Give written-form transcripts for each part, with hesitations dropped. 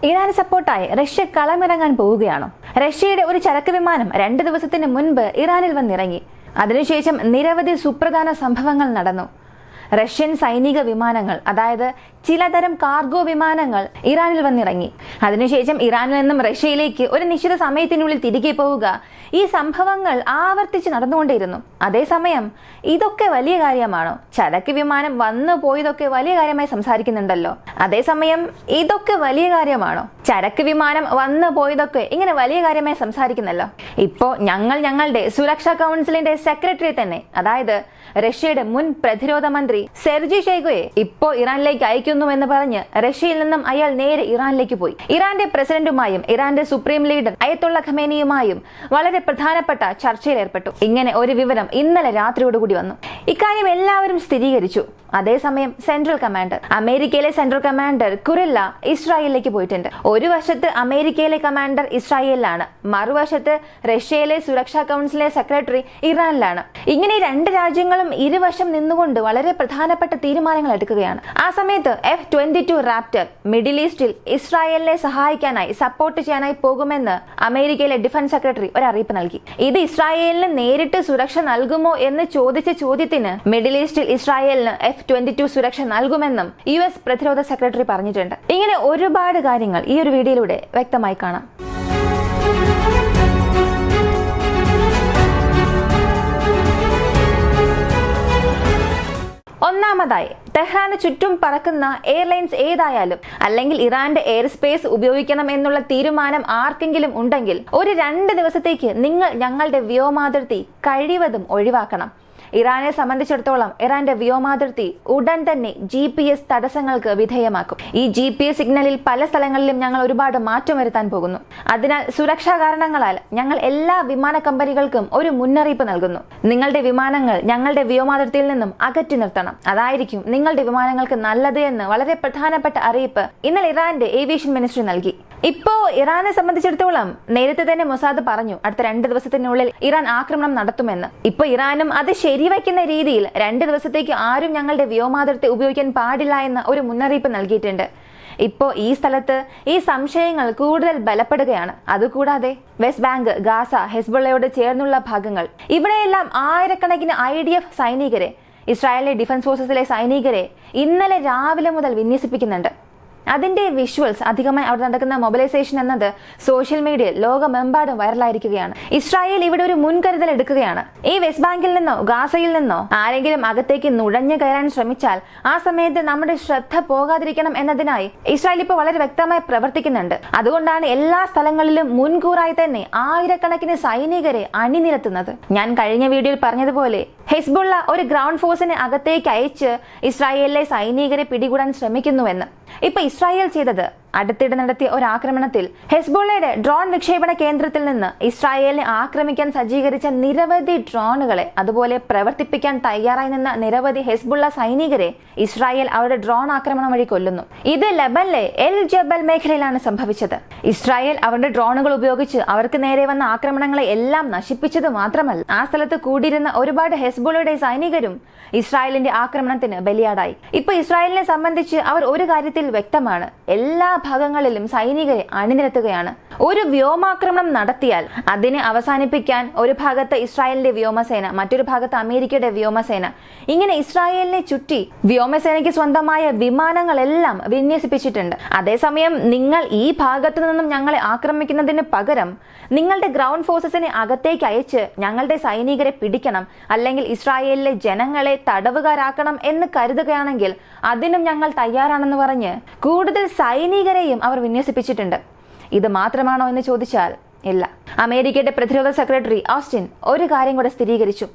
ഇറാന് സപ്പോർട്ടായി Russia കളമിറങ്ങാൻ പോവുകയാണോ? റഷ്യയുടെ ഒരു ചരക്ക് വിമാനം 2 ദിവസത്തിന് മുൻപ് ഇറാനിൽ വന്നിറങ്ങി. അതിനുശേഷം നിരവധി സുപ്രധാന സംഭവങ്ങൾ നടന്നു. റഷ്യൻ സൈനിക വിമാനങ്ങൾ, അതായത് ചിലതരം കാർഗോ വിമാനങ്ങൾ ഇറാനിൽ വന്നിറങ്ങി. അതിനുശേഷം ഇറാനിൽ നിന്നും റഷ്യയിലേക്ക് ഒരു നിശ്ചിത സമയത്തിനുള്ളിൽ തിരികെ പോവുക, ഈ സംഭവങ്ങൾ ആവർത്തിച്ച് നടന്നുകൊണ്ടേയിരുന്നു. അതേസമയം ഇതൊക്കെ വലിയ കാര്യമാണോ? ചരക്ക് വിമാനം വന്നു പോയതൊക്കെ വലിയ കാര്യമായി സംസാരിക്കുന്നുണ്ടല്ലോ. അതേസമയം ഇതൊക്കെ വലിയ കാര്യമാണോ? ചരക്ക് വിമാനം വന്നു പോയതൊക്കെ ഇങ്ങനെ വലിയ കാര്യമായി സംസാരിക്കുന്നല്ലോ. ഇപ്പോ ഞങ്ങളുടെ സുരക്ഷാ കൗൺസിലിന്റെ സെക്രട്ടറി തന്നെ, അതായത് റഷ്യയുടെ മുൻ പ്രതിരോധ മന്ത്രി സെർജി ഷെയ്ഗുയെ ഇപ്പോ ഇറാനിലേക്ക് അയക്കുന്നുവെന്ന് പറഞ്ഞ് റഷ്യയിൽ നിന്നും അയാൾ നേരെ ഇറാനിലേക്ക് പോയി. ഇറാന്റെ പ്രസിഡന്റുമായും ഇറാന്റെ സുപ്രീം ലീഡർ അയത്തുള്ള ഖമേനിയുമായും വളരെ പ്രധാനപ്പെട്ട ചർച്ചയിൽ ഏർപ്പെട്ടു. ഇങ്ങനെ ഒരു വിവരം ഇന്നലെ രാത്രിയോടുകൂടി വന്നു. ഇക്കാര്യം എല്ലാവരും സ്ഥിരീകരിച്ചു. അതേസമയം അമേരിക്കയിലെ സെൻട്രൽ കമാൻഡർ കുറില്ല ഇസ്രായേലിലേക്ക് പോയിട്ടുണ്ട്. ഒരു വശത്ത് അമേരിക്കയിലെ കമാൻഡർ ഇസ്രായേലിലാണ്, മറുവശത്ത് റഷ്യയിലെ സുരക്ഷാ കൗൺസിലിലെ സെക്രട്ടറി ഇറാനിലാണ്. ഇങ്ങനെ ഈ 2 രാജ്യങ്ങളും ഇരുവശം നിന്നുകൊണ്ട് വളരെ പ്രധാനപ്പെട്ട തീരുമാനങ്ങൾ എടുക്കുകയാണ്. ആ സമയത്ത് F-22 റാപ്റ്റർ മിഡിൽ ഈസ്റ്റിൽ ഇസ്രായേലിനെ സഹായിക്കാനായി സപ്പോർട്ട് ചെയ്യാനായി പോകുമെന്ന് അമേരിക്കയിലെ ഡിഫൻസ് സെക്രട്ടറി ഒരു അറിയിപ്പ് നൽകി. ഇത് ഇസ്രായേലിന് നേരിട്ട് സുരക്ഷ നൽകുമോ എന്ന് ചോദിച്ച ചോദ്യത്തിന് മിഡിൽ ഈസ്റ്റിൽ ഇസ്രായേലിന് F-22 സുരക്ഷ നൽകുമെന്നും US പ്രതിരോധ സെക്രട്ടറി പറഞ്ഞിട്ടുണ്ട്. ഇങ്ങനെ ഒരുപാട് കാര്യങ്ങൾ ഈ ഒരു വീഡിയോയിലൂടെ വ്യക്തമായി കാണാം. ഒന്നാമതായി, ടെഹ്റാന് ചുറ്റും പറക്കുന്ന എയർലൈൻസ് ഏതായാലും അല്ലെങ്കിൽ ഇറാന്റെ എയർ സ്പേസ് ഉപയോഗിക്കണം എന്നുള്ള തീരുമാനം ആർക്കെങ്കിലും ഉണ്ടെങ്കിൽ ഒരു 2 ദിവസത്തേക്ക് നിങ്ങൾ ഞങ്ങളുടെ വ്യോമാതിർത്തി കഴിവതും ഒഴിവാക്കണം. ഇറാനെ സംബന്ധിച്ചിടത്തോളം ഇറാന്റെ വ്യോമാതിർത്തി ഉടൻ തന്നെ GPS തടസ്സങ്ങൾക്ക് വിധേയമാക്കും. ഈ GPS സിഗ്നലിൽ പല സ്ഥലങ്ങളിലും ഞങ്ങൾ ഒരുപാട് മാറ്റം വരുത്താൻ പോകുന്നു. അതിനാൽ സുരക്ഷാ കാരണങ്ങളാൽ ഞങ്ങൾ എല്ലാ വിമാന കമ്പനികൾക്കും ഒരു മുന്നറിയിപ്പ് നൽകുന്നു. നിങ്ങളുടെ വിമാനങ്ങൾ ഞങ്ങളുടെ വ്യോമാതിർത്തിയിൽ നിന്നും അകറ്റി നിർത്തണം. അതായിരിക്കും നിങ്ങളുടെ വിമാനങ്ങൾക്ക് നല്ലത് എന്ന് വളരെ പ്രധാനപ്പെട്ട അറിയിപ്പ് ഇന്നലെ ഇറാന്റെ ഏവിയേഷൻ മിനിസ്ട്രി നൽകി. ഇപ്പോ ഇറാനെ സംബന്ധിച്ചിടത്തോളം നേരത്തെ തന്നെ മൊസാദ് പറഞ്ഞു അടുത്ത 2 ദിവസത്തിനുള്ളിൽ ഇറാൻ ആക്രമണം നടത്തുമെന്ന്. ഇപ്പൊ ഇറാനും അത് ശരിവയ്ക്കുന്ന രീതിയിൽ 2 ദിവസത്തേക്ക് ആരും ഞങ്ങളുടെ വ്യോമാതിർത്തി ഉപയോഗിക്കാൻ പാടില്ല എന്ന ഒരു മുന്നറിയിപ്പ് നൽകിയിട്ടുണ്ട്. ഇപ്പോ ഈ സ്ഥലത്ത് ഈ സംശയങ്ങൾ കൂടുതൽ ബലപ്പെടുകയാണ്. അതുകൂടാതെ വെസ്റ്റ് ബാങ്ക്, ഗാസ, ഹെസ്ബുള്ളയോട് ചേർന്നുള്ള ഭാഗങ്ങൾ, ഇവിടെയെല്ലാം ആയിരക്കണക്കിന് IDF സൈനികരെ, ഇസ്രായേലിലെ ഡിഫൻസ് ഫോഴ്സസിലെ സൈനികരെ ഇന്നലെ രാവിലെ മുതൽ വിന്യസിപ്പിക്കുന്നുണ്ട്. അതിന്റെ വിഷ്വൽസ്, അധികമായി അവിടെ നടക്കുന്ന മൊബിലൈസേഷൻ എന്നത് സോഷ്യൽ മീഡിയയിൽ ലോകമെമ്പാടും വൈറലായിരിക്കുകയാണ്. ഇസ്രായേൽ ഇവിടെ ഒരു മുൻകരുതൽ എടുക്കുകയാണ്. ഈ വെസ്റ്റ് ബാങ്കിൽ നിന്നോ ഗാസയിൽ നിന്നോ ആരെങ്കിലും അകത്തേക്ക് നുഴഞ്ഞു കയറാൻ ശ്രമിച്ചാൽ ആ സമയത്ത് നമ്മുടെ ശ്രദ്ധ പോകാതിരിക്കണം എന്നതിനായി ഇസ്രായേൽ ഇപ്പോൾ വളരെ വ്യക്തമായി പ്രവർത്തിക്കുന്നുണ്ട്. അതുകൊണ്ടാണ് എല്ലാ സ്ഥലങ്ങളിലും മുൻകൂറായി തന്നെ ആയിരക്കണക്കിന് സൈനികരെ അണിനിരത്തുന്നത്. ഞാൻ കഴിഞ്ഞ വീഡിയോയിൽ പറഞ്ഞതുപോലെ ഹെസ്ബുള്ള ഒരു ഗ്രൗണ്ട് ഫോഴ്സിനെ അകത്തേക്ക് അയച്ച് ഇസ്രായേലിലെ സൈനികരെ പിടികൂടാൻ ശ്രമിക്കുന്നുവെന്ന്. ഇപ്പൊ ഇസ്രായേൽ ചെയ്തത് അടുത്തിടെ നടത്തിയ ഒരു ആക്രമണത്തിൽ ഹെസ്ബുള്ളയുടെ ഡ്രോൺ വിക്ഷേപണ കേന്ദ്രത്തിൽ നിന്ന് ഇസ്രായേലിനെ ആക്രമിക്കാൻ സജ്ജീകരിച്ച നിരവധി ഡ്രോണുകളെ, അതുപോലെ പ്രവർത്തിപ്പിക്കാൻ തയ്യാറായി നിന്ന നിരവധി ഹെസ്ബുള്ള സൈനികരെ ഇസ്രായേൽ അവരുടെ ഡ്രോൺ ആക്രമണം വഴി കൊല്ലുന്നു. ഇത് ലെബനിലെ എൽ ജബൽ മേഖലയിലാണ് സംഭവിച്ചത്. ഇസ്രായേൽ അവരുടെ ഡ്രോണുകൾ ഉപയോഗിച്ച് അവർക്ക് നേരെ വന്ന ആക്രമണങ്ങളെ എല്ലാം നശിപ്പിച്ചത് മാത്രമല്ല, ആ സ്ഥലത്ത് കൂടിയിരുന്ന ഒരുപാട് ഹെസ്ബുള്ളയുടെ സൈനികരും ഇസ്രായേലിന്റെ ആക്രമണത്തിന് ബലിയാടായി. ഇപ്പൊ ഇസ്രായേലിനെ സംബന്ധിച്ച് അവർ ഒരു കാര്യത്തിൽ വ്യക്തമാണ്, എല്ലാ ഭാഗങ്ങളിലും സൈനികരെ അണിനിരത്തുകയാണ്. ഒരു വ്യോമാക്രമണം നടത്തിയാൽ അതിനെ അവസാനിപ്പിക്കാൻ ഒരു ഭാഗത്ത് ഇസ്രായേലിന്റെ വ്യോമസേന, മറ്റൊരു ഭാഗത്ത് അമേരിക്കയുടെ വ്യോമസേന, ഇങ്ങനെ ഇസ്രായേലിനെ ചുറ്റി വ്യോമസേനയ്ക്ക് സ്വന്തമായ വിമാനങ്ങളെല്ലാം വിന്യസിപ്പിച്ചിട്ടുണ്ട്. അതേസമയം നിങ്ങൾ ഈ ഭാഗത്തു നിന്നും ഞങ്ങളെ ആക്രമിക്കുന്നതിന് പകരം നിങ്ങളുടെ ഗ്രൗണ്ട് ഫോഴ്സസിനെ അകത്തേക്ക് അയച്ച് ഞങ്ങളുടെ സൈനികരെ പിടിക്കണം, അല്ലെങ്കിൽ ഇസ്രായേലിലെ ജനങ്ങളെ തടവുകാരാക്കണം എന്ന് കരുതുകയാണെങ്കിൽ അതിനും ഞങ്ങൾ തയ്യാറാണെന്ന് പറഞ്ഞ് കൂടുതൽ സൈനികരെയും അവർ വിന്യസിപ്പിച്ചിട്ടുണ്ട്. ഇത് മാത്രമാണോ എന്ന് ചോദിച്ചാൽ ഇല്ല. അമേരിക്കയുടെ പ്രതിരോധ സെക്രട്ടറി ഓസ്റ്റിൻ ഒരു കാര്യം കൂടെ സ്ഥിരീകരിച്ചു.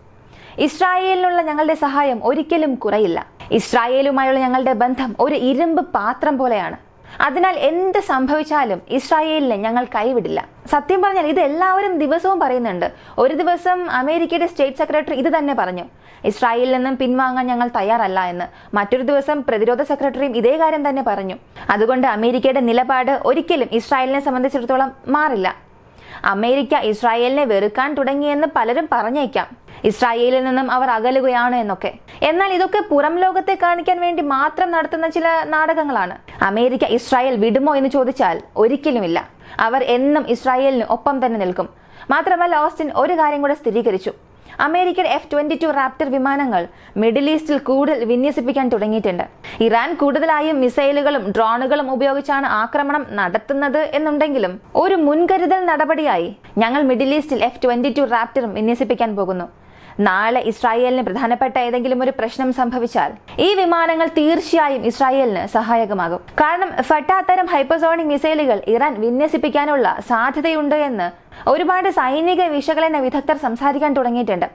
ഇസ്രായേലിനുള്ള ഞങ്ങളുടെ സഹായം ഒരിക്കലും കുറയില്ല. ഇസ്രായേലുമായുള്ള ഞങ്ങളുടെ ബന്ധം ഒരു ഇരുമ്പ് പാത്രം പോലെയാണ്. അതിനാൽ എന്ത് സംഭവിച്ചാലും ഇസ്രായേലിനെ ഞങ്ങൾ കൈവിടില്ല. സത്യം പറഞ്ഞാൽ ഇത് എല്ലാവരും ദിവസവും പറയുന്നുണ്ട്. ഒരു ദിവസം അമേരിക്കയുടെ സ്റ്റേറ്റ് സെക്രട്ടറി ഇത് തന്നെ പറഞ്ഞു, ഇസ്രായേലിൽ നിന്നും പിൻവാങ്ങാൻ ഞങ്ങൾ തയ്യാറല്ല എന്ന്. മറ്റൊരു ദിവസം പ്രതിരോധ സെക്രട്ടറിയും ഇതേ കാര്യം തന്നെ പറഞ്ഞു. അതുകൊണ്ട് അമേരിക്കയുടെ നിലപാട് ഒരിക്കലും ഇസ്രായേലിനെ സംബന്ധിച്ചിടത്തോളം മാറില്ല. അമേരിക്ക ഇസ്രായേലിനെ വെറുക്കാൻ തുടങ്ങിയെന്ന് പലരും പറഞ്ഞേക്കാം. ഇസ്രായേലിൽ നിന്നും അവർ അകലുകയാണ് എന്നൊക്കെ. എന്നാൽ ഇതൊക്കെ പുറം ലോകത്തെ കാണിക്കാൻ വേണ്ടി മാത്രം നടത്തുന്ന ചില നാടകങ്ങളാണ്. അമേരിക്ക ഇസ്രായേൽ വിടുമോ എന്ന് ചോദിച്ചാൽ ഒരിക്കലുമില്ല. അവർ എന്നും ഇസ്രായേലിന് ഒപ്പം തന്നെ നിൽക്കും. മാത്രമല്ല, ഓസ്റ്റിൻ ഒരു കാര്യം കൂടെ സ്ഥിരീകരിച്ചു. അമേരിക്കൻ F-22 റാപ്റ്റർ വിമാനങ്ങൾ മിഡിൽ ഈസ്റ്റിൽ കൂടുതൽ വിന്യസിപ്പിക്കാൻ തുടങ്ങിയിട്ടുണ്ട്. ഇറാൻ കൂടുതലായും മിസൈലുകളും ഡ്രോണുകളും ഉപയോഗിച്ചാണ് ആക്രമണം നടത്തുന്നത് എന്നുണ്ടെങ്കിലും ഒരു മുൻകരുതൽ നടപടിയായി ഞങ്ങൾ മിഡിൽ ഈസ്റ്റിൽ F-22 റാപ്റ്ററും വിന്യസിപ്പിക്കാൻ പോകുന്നു. നാളെ ഇസ്രായേലിന് പ്രധാനപ്പെട്ട ഏതെങ്കിലും ഒരു പ്രശ്നം സംഭവിച്ചാൽ ഈ വിമാനങ്ങൾ തീർച്ചയായും ഇസ്രായേലിന് സഹായകമാകും. കാരണം ഫട്ടാ തരം ഹൈപ്പർസോണിക് മിസൈലുകൾ ഇറാൻ വിന്യസിപ്പിക്കാനുള്ള സാധ്യതയുണ്ട് എന്ന് ഒരുപാട് സൈനിക വിശകലന വിദഗ്ധർ സംസാരിക്കാൻ തുടങ്ങിയിട്ടുണ്ട്.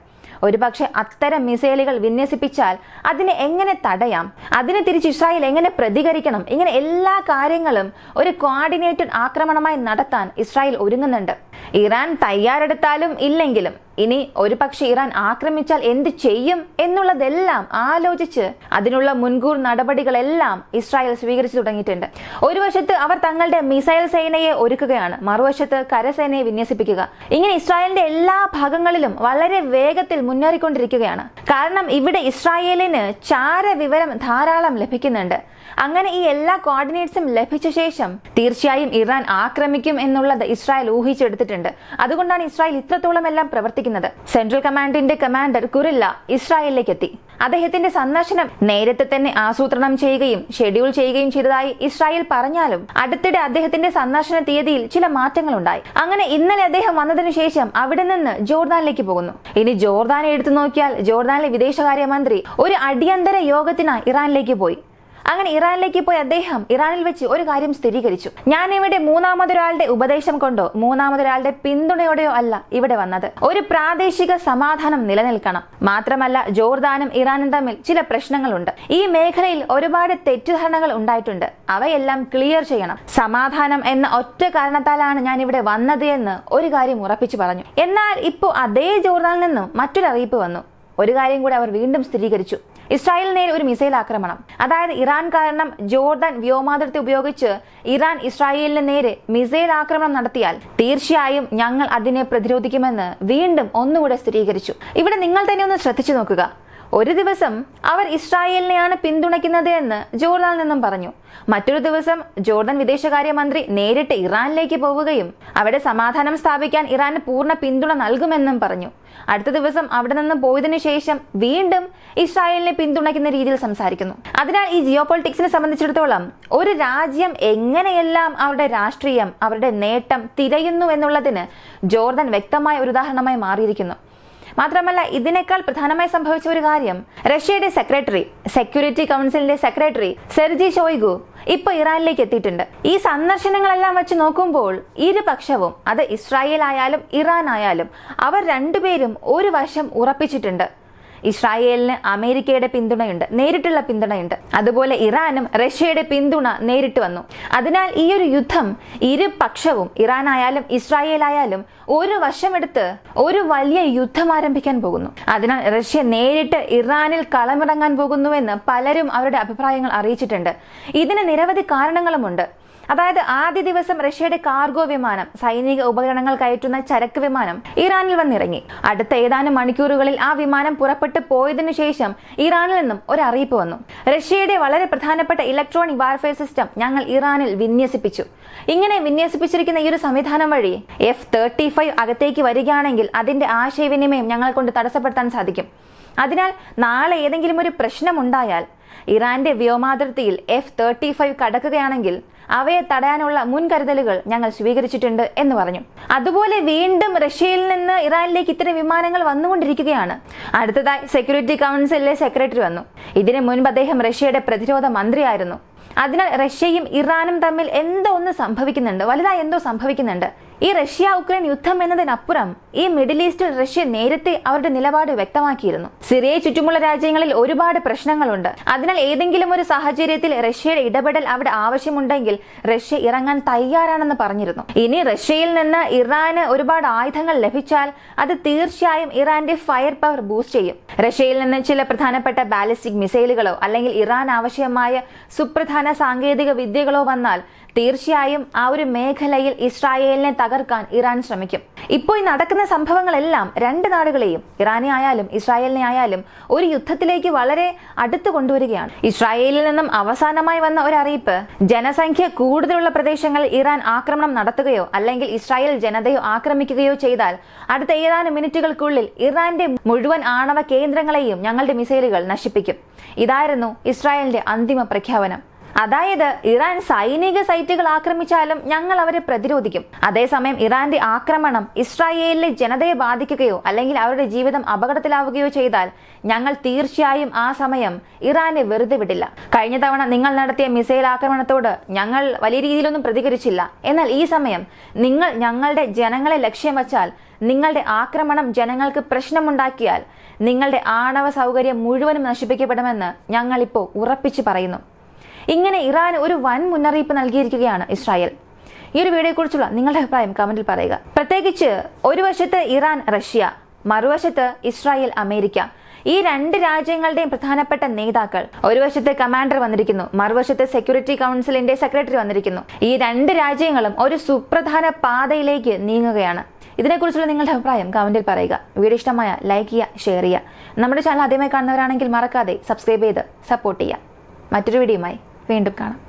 ഒരുപക്ഷെ അത്തരം മിസൈലുകൾ വിന്യസിപ്പിച്ചാൽ അതിനെ എങ്ങനെ തടയാം, അതിനെ തിരിച്ച് ഇസ്രായേൽ എങ്ങനെ പ്രതികരിക്കണം, ഇങ്ങനെ എല്ലാ കാര്യങ്ങളും ഒരു കോർഡിനേറ്റഡ് ആക്രമണമായി നടത്താൻ ഇസ്രായേൽ ഒരുങ്ങുന്നുണ്ട്. ഇറാൻ തയ്യാറെടുത്താലും ഇല്ലെങ്കിലും ഇനി ഒരുപക്ഷെ ഇറാൻ ആക്രമിച്ചാൽ എന്ത് ചെയ്യും എന്നുള്ളതെല്ലാം ആലോചിച്ച് അതിനുള്ള മുൻകൂർ നടപടികളെല്ലാം ഇസ്രായേൽ സ്വീകരിച്ചു തുടങ്ങിയിട്ടുണ്ട്. ഒരു വശത്ത് അവർ തങ്ങളുടെ മിസൈൽ സേനയെ ഒരുക്കുകയാണ്, മറുവശത്ത് കരസേനയെ വിന്യസിപ്പിക്കുക. ഇങ്ങനെ ഇസ്രായേലിന്റെ എല്ലാ ഭാഗങ്ങളിലും വളരെ വേഗത്തിൽ മുന്നേറിക്കൊണ്ടിരിക്കുകയാണ്. കാരണം ഇവിടെ ഇസ്രായേലിന് ചാരവിവരം ധാരാളം ലഭിക്കുന്നുണ്ട്. അങ്ങനെ ഈ എല്ലാ കോർഡിനേറ്റ്സും ലഭിച്ച ശേഷം തീർച്ചയായും ഇറാൻ ആക്രമിക്കും എന്നുള്ളത് ഇസ്രായേൽ ഊഹിച്ചെടുത്തിട്ടുണ്ട്. അതുകൊണ്ടാണ് ഇസ്രായേൽ ഇത്രത്തോളം എല്ലാം പ്രവർത്തിക്കുന്നത്. സെൻട്രൽ കമാൻഡിന്റെ കമാൻഡർ കുറില്ല ഇസ്രായേലിലേക്ക് എത്തി. അദ്ദേഹത്തിന്റെ സന്ദർശനം നേരത്തെ തന്നെ ആസൂത്രണം ചെയ്യുകയും ഷെഡ്യൂൾ ചെയ്യുകയും ചെയ്തതായി ഇസ്രായേൽ പറഞ്ഞാലും അടുത്തിടെ അദ്ദേഹത്തിന്റെ സന്ദർശന തീയതിയിൽ ചില മാറ്റങ്ങൾ ഉണ്ടായി. അങ്ങനെ ഇന്നലെ അദ്ദേഹം വന്നതിനു ശേഷം അവിടെ നിന്ന് ജോർദാനിലേക്ക് പോകുന്നു. ഇനി ജോർദാനെ എടുത്തു നോക്കിയാൽ ജോർദാനിലെ വിദേശകാര്യമന്ത്രി ഒരു അടിയന്തര യോഗത്തിനായി ഇറാനിലേക്ക് പോയി. അങ്ങനെ ഇറാനിലേക്ക് പോയി അദ്ദേഹം ഇറാനിൽ വെച്ച് ഒരു കാര്യം സ്ഥിരീകരിച്ചു. ഞാൻ ഇവിടെ മൂന്നാമതൊരാളുടെ ഉപദേശം കൊണ്ടോ മൂന്നാമതൊരാളുടെ പിന്തുണയോടെയോ അല്ല ഇവിടെ വന്നത്. ഒരു പ്രാദേശിക സമാധാനം നിലനിൽക്കണം. മാത്രമല്ല, ജോർദാനും ഇറാനും തമ്മിൽ ചില പ്രശ്നങ്ങളുണ്ട്. ഈ മേഖലയിൽ ഒരുപാട് തെറ്റിദ്ധാരണകൾ ഉണ്ടായിട്ടുണ്ട്. അവയെല്ലാം ക്ലിയർ ചെയ്യണം. സമാധാനം എന്ന ഒറ്റ കാരണത്താലാണ് ഞാൻ ഇവിടെ വന്നത് എന്ന് ഒരു കാര്യം ഉറപ്പിച്ചു പറഞ്ഞു. എന്നാൽ ഇപ്പോൾ അതേ ജോർദാനിൽ നിന്നും മറ്റൊരു അറിയിപ്പ് വന്നു. ഒരു കാര്യം കൂടി അവർ വീണ്ടും സ്ഥിരീകരിച്ചു. ഇസ്രായേലിന് നേരെ ഒരു മിസൈൽ ആക്രമണം, അതായത് ഇറാൻ കാരണം ജോർദാൻ വ്യോമാതിർത്തി ഉപയോഗിച്ച് ഇറാൻ ഇസ്രായേലിന് നേരെ മിസൈൽ ആക്രമണം നടത്തിയാൽ തീർച്ചയായും ഞങ്ങൾ അതിനെ പ്രതിരോധിക്കുമെന്ന് വീണ്ടും ഒന്നുകൂടെ സ്ഥിരീകരിച്ചു. ഇവിടെ നിങ്ങൾ തന്നെ ഒന്ന് ശ്രദ്ധിച്ചു നോക്കുക. ഒരു ദിവസം അവർ ഇസ്രായേലിനെയാണ് പിന്തുണയ്ക്കുന്നത് എന്ന് ജോർദാനിൽ നിന്നും പറഞ്ഞു. മറ്റൊരു ദിവസം ജോർദാൻ വിദേശകാര്യമന്ത്രി നേരിട്ട് ഇറാനിലേക്ക് പോവുകയും അവിടെ സമാധാനം സ്ഥാപിക്കാൻ ഇറാന് പൂർണ്ണ പിന്തുണ നൽകുമെന്നും പറഞ്ഞു. അടുത്ത ദിവസം അവിടെ നിന്ന് പോയതിനു ശേഷം വീണ്ടും ഇസ്രായേലിനെ പിന്തുണയ്ക്കുന്ന രീതിയിൽ സംസാരിക്കുന്നു. അതിനാൽ ഈ ജിയോപൊളിറ്റിക്സിനെ സംബന്ധിച്ചിടത്തോളം ഒരു രാജ്യം എങ്ങനെയെല്ലാം അവരുടെ രാഷ്ട്രീയം, അവരുടെ നേട്ടം തിരയുന്നു എന്നുള്ളതിന് ജോർദാൻ വ്യക്തമായ ഒരു ഉദാഹരണമായി മാറിയിരിക്കുന്നു. മാത്രമല്ല, ഇതിനേക്കാൾ പ്രധാനമായി സംഭവിച്ച ഒരു കാര്യം, റഷ്യയുടെ സെക്യൂരിറ്റി കൗൺസിലിന്റെ സെക്രട്ടറി സെർജി ഷോയ്ഗു ഇപ്പൊ ഇറാനിലേക്ക് എത്തിയിട്ടുണ്ട്. ഈ സന്ദർശനങ്ങളെല്ലാം വെച്ച് നോക്കുമ്പോൾ ഇരുപക്ഷവും, അത് ഇസ്രായേൽ ആയാലും ഇറാൻ ആയാലും, അവർ രണ്ടുപേരും ഒരു വശം ഉറപ്പിച്ചിട്ടുണ്ട്. ഇസ്രായേലിന് അമേരിക്കയുടെ പിന്തുണയുണ്ട്, നേരിട്ടുള്ള പിന്തുണയുണ്ട്. അതുപോലെ ഇറാനും റഷ്യയുടെ പിന്തുണ നേരിട്ട് വന്നു. അതിനാൽ ഈ ഒരു യുദ്ധം ഇരുപക്ഷവും, ഇറാൻ ആയാലും ഇസ്രായേൽ ആയാലും, ഒരു വശമെടുത്ത് ഒരു വലിയ യുദ്ധം ആരംഭിക്കാൻ പോകുന്നു. അതിനാൽ റഷ്യ നേരിട്ട് ഇറാനിൽ കളമിറങ്ങാൻ പോകുന്നുവെന്ന് പലരും അവരുടെ അഭിപ്രായങ്ങൾ അറിയിച്ചിട്ടുണ്ട്. ഇതിന് നിരവധി കാരണങ്ങളുമുണ്ട്. അതായത് ആദ്യ ദിവസം റഷ്യയുടെ കാർഗോ വിമാനം, സൈനിക ഉപകരണങ്ങൾ കയറ്റുന്ന ചരക്ക് വിമാനം ഇറാനിൽ വന്നിറങ്ങി. അടുത്ത ഏതാനും മണിക്കൂറുകളിൽ ആ വിമാനം പുറപ്പെട്ടു പോയതിനു ശേഷം ഇറാനിൽ നിന്നും ഒരു അറിയിപ്പ് വന്നു. റഷ്യയുടെ വളരെ പ്രധാനപ്പെട്ട ഇലക്ട്രോണിക് വാർഫെയർ സിസ്റ്റം ഞങ്ങൾ ഇറാനിൽ വിന്യസിപ്പിച്ചു. ഇങ്ങനെ വിന്യസിപ്പിച്ചിരിക്കുന്ന ഈ ഒരു സംവിധാനം വഴി F-35 അകത്തേക്ക് വരികയാണെങ്കിൽ അതിന്റെ ആശയവിനിമയം ഞങ്ങളെ കൊണ്ട് തടസ്സപ്പെടുത്താൻ സാധിക്കും. അതിനാൽ നാളെ ഏതെങ്കിലും ഒരു പ്രശ്നമുണ്ടായാൽ ഇറാന്റെ വ്യോമാതിർത്തിയിൽ F-35 കടക്കുകയാണെങ്കിൽ അവയെ തടയാനുള്ള മുൻകരുതലുകൾ ഞങ്ങൾ സ്വീകരിച്ചിട്ടുണ്ട് എന്ന് പറഞ്ഞു. അതുപോലെ വീണ്ടും റഷ്യയിൽ നിന്ന് ഇറാനിലേക്ക് ഇത്തരം വിമാനങ്ങൾ വന്നുകൊണ്ടിരിക്കുകയാണ്. അടുത്തതായി സെക്യൂരിറ്റി കൗൺസിലിലെ സെക്രട്ടറി വന്നു. ഇതിനു മുൻപ് അദ്ദേഹം റഷ്യയുടെ പ്രതിരോധ മന്ത്രിയായിരുന്നു. അതിനാൽ റഷ്യയും ഇറാനും തമ്മിൽ എന്തോ ഒന്ന് സംഭവിക്കുന്നുണ്ട്, വലുതായി എന്തോ സംഭവിക്കുന്നുണ്ട്. ഈ റഷ്യ ഉക്രൈൻ യുദ്ധം എന്നതിനപ്പുറം ഈ മിഡിൽ ഈസ്റ്റിൽ റഷ്യ നേരത്തെ അവരുടെ നിലപാട് വ്യക്തമാക്കിയിരുന്നു. സിറിയയെ ചുറ്റുമുള്ള രാജ്യങ്ങളിൽ ഒരുപാട് പ്രശ്നങ്ങളുണ്ട്. അതിനാൽ ഏതെങ്കിലും ഒരു സാഹചര്യത്തിൽ റഷ്യയുടെ ഇടപെടൽ അവിടെ ആവശ്യമുണ്ടെങ്കിൽ റഷ്യ ഇറങ്ങാൻ തയ്യാറാണെന്ന് പറഞ്ഞിരുന്നു. ഇനി റഷ്യയിൽ നിന്ന് ഇറാന് ഒരുപാട് ആയുധങ്ങൾ ലഭിച്ചാൽ അത് തീർച്ചയായും ഇറാന്റെ ഫയർ പവർ ബൂസ്റ്റ് ചെയ്യും. റഷ്യയിൽ നിന്ന് ചില പ്രധാനപ്പെട്ട ബാലിസ്റ്റിക് മിസൈലുകളോ അല്ലെങ്കിൽ ഇറാൻ ആവശ്യമായ സുപ്രധാന സുപ്രധാന സാങ്കേതിക വിദ്യകളോ വന്നാൽ തീർച്ചയായും ആ ഒരു മേഖലയിൽ ഇസ്രായേലിനെ തകർക്കാൻ ഇറാൻ ശ്രമിക്കും. ഇപ്പോൾ ഈ നടക്കുന്ന സംഭവങ്ങളെല്ലാം രണ്ട് നാടുകളെയും, ഇറാനെ ആയാലും ഇസ്രായേലിനെ ആയാലും, ഒരു യുദ്ധത്തിലേക്ക് വളരെ അടുത്ത് കൊണ്ടുവരികയാണ്. ഇസ്രായേലിൽ നിന്നും അവസാനമായി വന്ന ഒരു അറിയിപ്പ്, ജനസംഖ്യ കൂടുതലുള്ള പ്രദേശങ്ങളിൽ ഇറാൻ ആക്രമണം നടത്തുകയോ അല്ലെങ്കിൽ ഇസ്രായേൽ ജനതയോ ആക്രമിക്കുകയോ ചെയ്താൽ അടുത്ത ഏതാനും മിനിറ്റുകൾക്കുള്ളിൽ ഇറാന്റെ മുഴുവൻ ആണവ കേന്ദ്രങ്ങളെയും ഞങ്ങളുടെ മിസൈലുകൾ നശിപ്പിക്കും. ഇതായിരുന്നു ഇസ്രായേലിന്റെ അന്തിമ പ്രഖ്യാപനം. അതായത് ഇറാൻ സൈനിക സൈറ്റുകൾ ആക്രമിച്ചാലും ഞങ്ങൾ അവരെ പ്രതിരോധിക്കും. അതേസമയം ഇറാന്റെ ആക്രമണം ഇസ്രായേലിലെ ജനതയെ ബാധിക്കുകയോ അല്ലെങ്കിൽ അവരുടെ ജീവിതം അപകടത്തിലാവുകയോ ചെയ്താൽ ഞങ്ങൾ തീർച്ചയായും ആ സമയം ഇറാനെ വെറുതെ വിടില്ല. കഴിഞ്ഞ തവണ നിങ്ങൾ നടത്തിയ മിസൈൽ ആക്രമണത്തോട് ഞങ്ങൾ വലിയ രീതിയിലൊന്നും പ്രതികരിച്ചില്ല. എന്നാൽ ഈ സമയം നിങ്ങൾ ഞങ്ങളുടെ ജനങ്ങളെ ലക്ഷ്യം വച്ചാൽ, നിങ്ങളുടെ ആക്രമണം ജനങ്ങൾക്ക് പ്രശ്നമുണ്ടാക്കിയാൽ നിങ്ങളുടെ ആണവ സൗകര്യം മുഴുവനും നശിപ്പിക്കപ്പെടുമെന്ന് ഞങ്ങളിപ്പോൾ ഉറപ്പിച്ചു പറയുന്നു. ഇങ്ങനെ ഇറാൻ ഒരു വൻ മുന്നറിയിപ്പ് നൽകിയിരിക്കുകയാണ് ഇസ്രായേൽ. ഈ ഒരു വീഡിയോയെക്കുറിച്ചുള്ള നിങ്ങളുടെ അഭിപ്രായം കമന്റിൽ പറയുക. പ്രത്യേകിച്ച് ഒരു വശത്ത് ഇറാൻ റഷ്യ, മറുവശത്ത് ഇസ്രായേൽ അമേരിക്ക, ഈ രണ്ട് രാജ്യങ്ങളുടെയും പ്രധാനപ്പെട്ട നേതാക്കൾ, ഒരു വശത്ത് കമാൻഡർ വന്നിരിക്കുന്നു, മറുവശത്ത് സെക്യൂരിറ്റി കൗൺസിലിന്റെ സെക്രട്ടറി വന്നിരിക്കുന്നു. ഈ രണ്ട് രാജ്യങ്ങളും ഒരു സുപ്രധാന പാതയിലേക്ക് നീങ്ങുകയാണ്. ഇതിനെക്കുറിച്ചുള്ള നിങ്ങളുടെ അഭിപ്രായം കമന്റിൽ പറയുക. വീഡിയോ ഇഷ്ടമായ ലൈക്ക് ചെയ്യുക, ഷെയർ ചെയ്യുക. നമ്മുടെ ചാനൽ ആദ്യമായി കാണുന്നവരാണെങ്കിൽ മറക്കാതെ സബ്സ്ക്രൈബ് ചെയ്ത് സപ്പോർട്ട് ചെയ്യുക. മറ്റൊരു വീഡിയോയുമായി വീണ്ടും കാണാം.